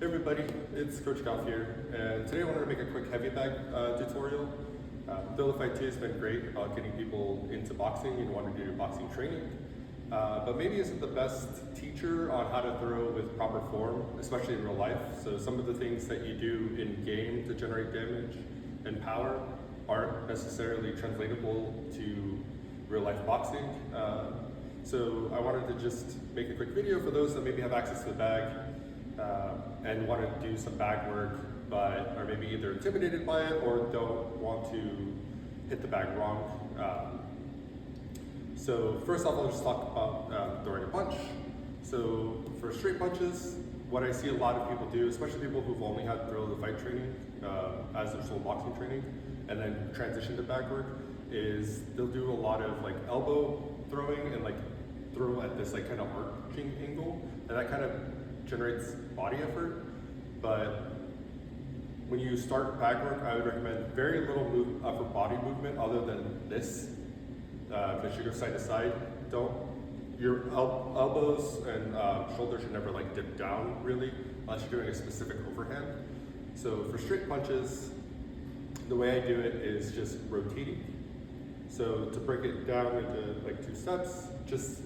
everybody, it's Coach Goff here, and today I wanted to make a quick heavy bag tutorial. Thrill to Fight 2 has been great about getting people into boxing and want to do boxing training, but maybe isn't the best teacher on how to throw with proper form, especially in real life. So some of the things that you do in game to generate damage and power aren't necessarily translatable to real life boxing. So I wanted to just make a quick video for those that maybe have access to the bag and want to do some bag work, but are maybe either intimidated by it or don't want to hit the bag wrong. So first off, I'll just talk about throwing a punch. So for straight punches, what I see a lot of people do, especially people who've only had Thrill to Fight training as their sole boxing training, and then transition to bag work, is they'll do a lot of like elbow throwing and like throw at this like kind of arching angle, and that kind of generates body effort. But when you start bag work, I would recommend very little upper body movement other than this. That should go side to side. Your elbows and shoulders should never like dip down really, unless you're doing a specific overhand. So for straight punches, the way I do it is just rotating. So to break it down into like 2 steps, just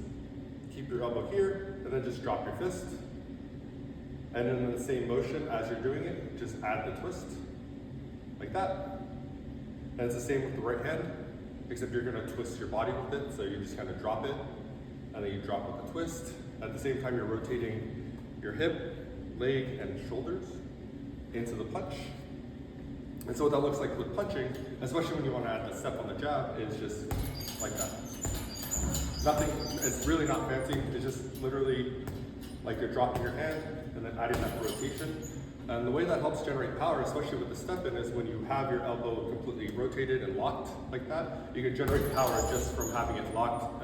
keep your elbow here and then just drop your fist. And then in the same motion as you're doing it, just add the twist, like that. And it's the same with the right hand, except you're gonna twist your body with it, so you just kind of drop it, and then you drop with the twist. At the same time, you're rotating your hip, leg, and shoulders into the punch. And so what that looks like with punching, especially when you want to add the step on the jab, is just like that. Nothing, it's really not fancy, it's just literally like you're dropping your hand and then adding that rotation. And the way that helps generate power, especially with the step in, is when you have your elbow completely rotated and locked like that, you can generate power just from having it locked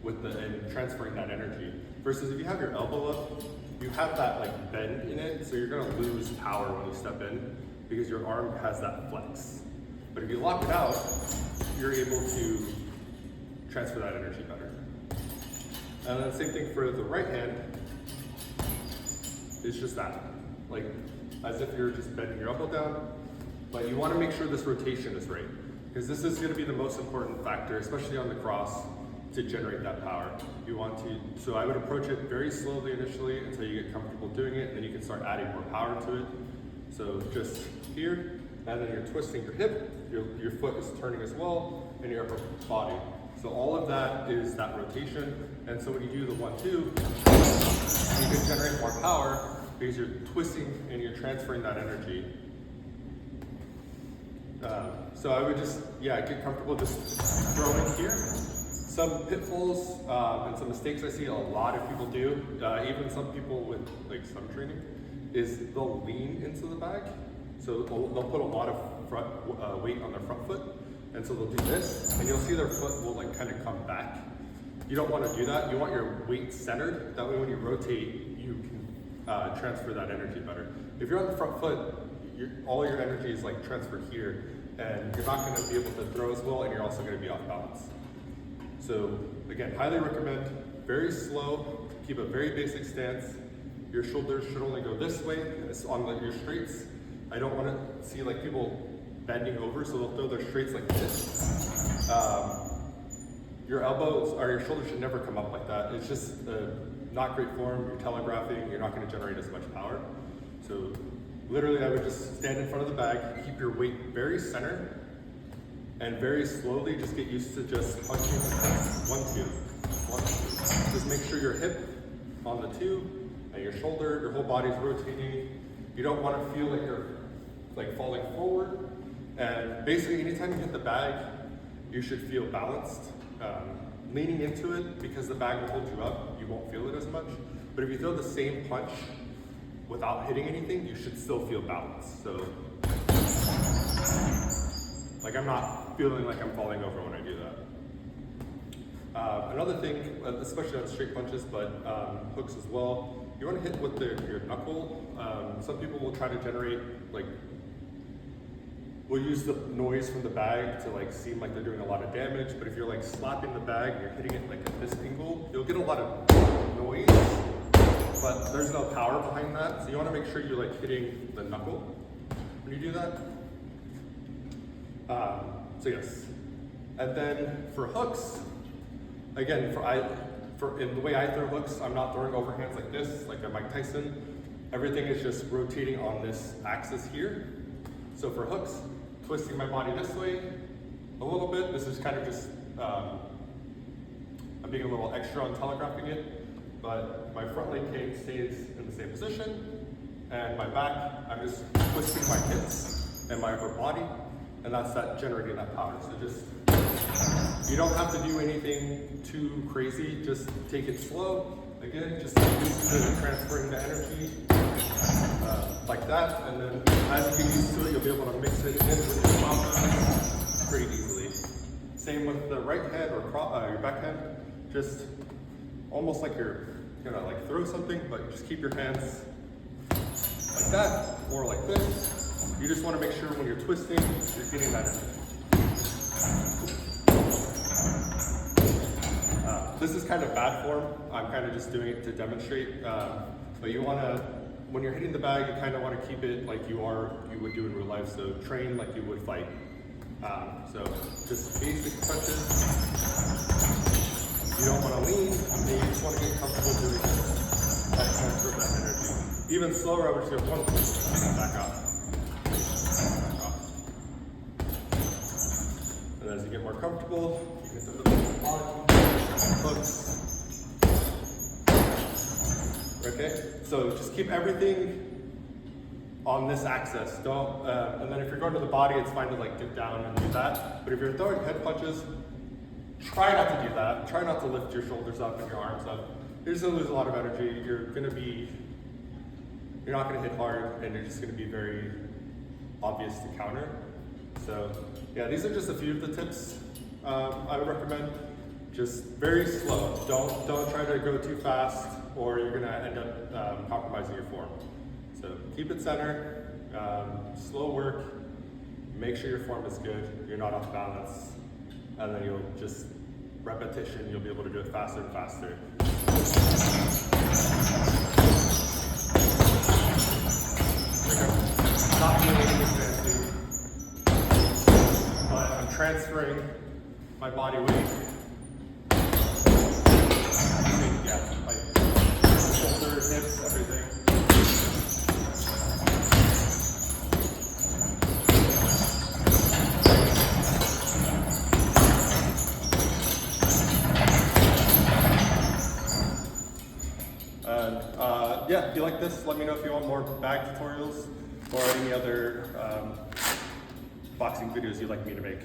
and transferring that energy. Versus if you have your elbow up, you have that like bend in it, so you're gonna lose power when you step in because your arm has that flex. But if you lock it out, you're able to transfer that energy better. And then the same thing for the right hand. It's just that, like as if you're just bending your elbow down, but you want to make sure this rotation is right, because this is going to be the most important factor, especially on the cross, to generate that power. You want to, so I would approach it very slowly initially until you get comfortable doing it, and then you can start adding more power to it. So just here, and then you're twisting your hip, your foot is turning as well, and your upper body. So all of that is that rotation, and so when you do the 1-2, you can generate more power because you're twisting and you're transferring that energy. So I would just, get comfortable just throwing here. Some pitfalls and some mistakes I see a lot of people do, even some people with like some training, is they'll lean into the bag. So they'll put a lot of front weight on their front foot. And so they'll do this, and you'll see their foot will like kind of come back. You don't want to do that. You want your weight centered. That way when you rotate, you can transfer that energy better. If you're on the front foot, all your energy is like transferred here, and you're not going to be able to throw as well, and you're also going to be off balance. So again, highly recommend very slow, keep a very basic stance. Your shoulders should only go this way. It's on your straights. I don't want to see like people bending over, so they'll throw their straights like this. Your elbows or your shoulders should never come up like that. It's just not great form. You're telegraphing. You're not going to generate as much power. So literally, I would just stand in front of the bag, keep your weight very centered, and very slowly just get used to just punching like this. 1-2, 1-2. Just make sure your hip on the 2 and your shoulder, your whole body's rotating. You don't want to feel like you're like falling forward. And basically, anytime you hit the bag, you should feel balanced. Leaning into it, because the bag will hold you up, you won't feel it as much. But if you throw the same punch without hitting anything, you should still feel balanced. So, like I'm not feeling like I'm falling over when I do that. Another thing, especially on straight punches, but hooks as well, you want to hit with your knuckle. Some people will try to generate like, we'll use the noise from the bag to like seem like they're doing a lot of damage, but if you're like slapping the bag and you're hitting it like at this angle, you'll get a lot of noise, but there's no power behind that. So you want to make sure you're like hitting the knuckle when you do that. So yes. And then for hooks, again, in the way I throw hooks, I'm not throwing overhands like this, like a Mike Tyson. Everything is just rotating on this axis here. So for hooks, twisting my body this way a little bit. This is kind of just, I'm being a little extra on telegraphing it, but my front leg cane stays in the same position, and my back, I'm just twisting my hips and my upper body, and that's that generating that power. So just, you don't have to do anything too crazy, just take it slow. Again, just get used to transferring the energy like that, and then as you get used to it, you'll be able to mix it in with your mouth pretty easily. Same with the right hand or your back hand, just almost like you're gonna like throw something, but just keep your hands like that or like this. You just want to make sure when you're twisting, you're getting that energy. This is kind of bad form. I'm kind of just doing it to demonstrate, but you want to, when you're hitting the bag, you kind of want to keep it like you would do in real life. So train like you would fight. So just basic touches. You don't want to lean, and you just want to get comfortable doing that transfer of that energy. Even slower, I would just go one twist, back up. And as you get more comfortable, you can do the body, hooks. Okay, so just keep everything on this axis. Don't, and then if you're going to the body, it's fine to like dip down and do that. But if you're throwing head punches, try not to do that. Try not to lift your shoulders up and your arms up. You're just gonna lose a lot of energy. You're not gonna hit hard, and you're just gonna be very obvious to counter. So yeah, these are just a few of the tips I would recommend. Just very slow. Don't try to go too fast, or you're gonna end up compromising your form. So keep it centered, slow work, make sure your form is good, you're not off balance, and then you'll just, repetition, you'll be able to do it faster and faster. Not doing anything fancy, but I'm transferring my body weight. Yeah, like shoulders, hips, everything. And yeah, if you like this, let me know if you want more bag tutorials or any other boxing videos you'd like me to make.